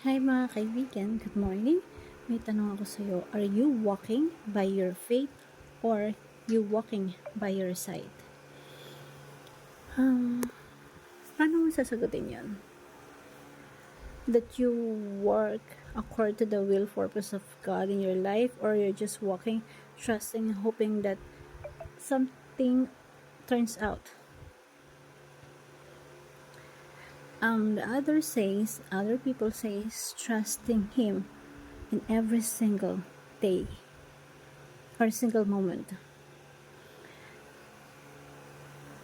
Hi mga kaibigan, good morning. May tanong ako sa iyo. Are you walking by your faith or you walking by your sight? Paano mo sasagutin yan? That you work according to the will purpose of God in your life, or you're just walking, trusting, hoping that something turns out? Other people says trusting Him in every single day or single moment.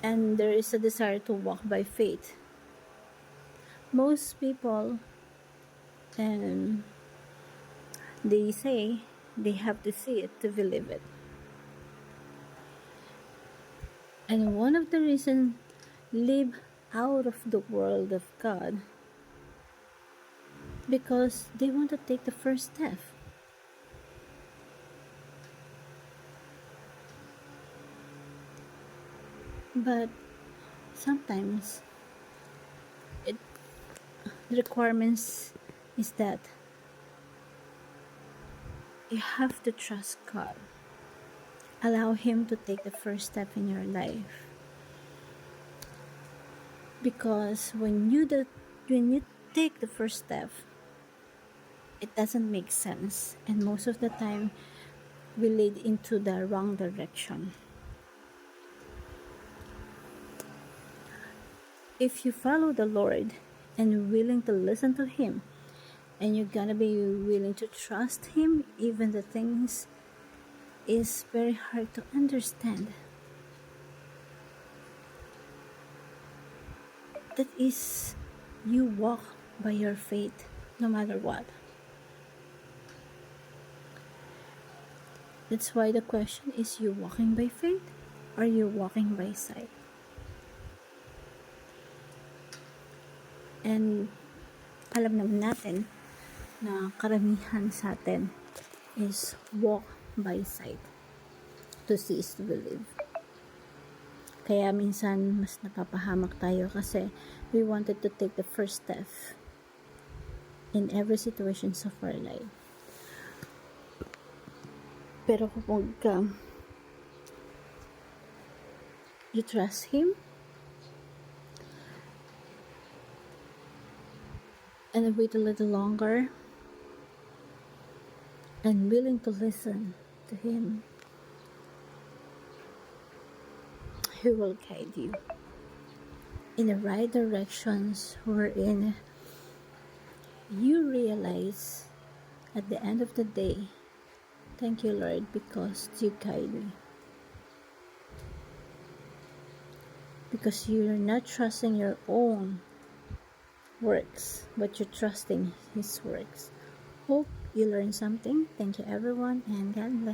And there is a desire to walk by faith. Most people, and they say they have to see it to believe it. And one of the reasons live out of the world of God, because they want to take the first step. But sometimes the requirements is that you have to trust God. Allow Him to take the first step in your life. Because when you take the first step, it doesn't make sense, and most of the time we lead into the wrong direction. If you follow the Lord and willing to listen to Him, and you're gonna be willing to trust Him even the things is very hard to understand, that is, you walk by your faith no matter what. That's why the question is, you walking by faith or you walking by sight? And alam naman natin na karamihan sa atin is walk by sight. To see is to believe. Kaya minsan mas napapahamak tayo kasi we wanted to take the first step in every situation of our life. Pero kapag you trust Him and wait a little longer and willing to listen to Him, He will guide you in the right directions, wherein you realize at the end of the day, thank you, Lord, because you guide me. Because you're not trusting your own works, but you're trusting His works. Hope you learned something. Thank you, everyone, and God bless.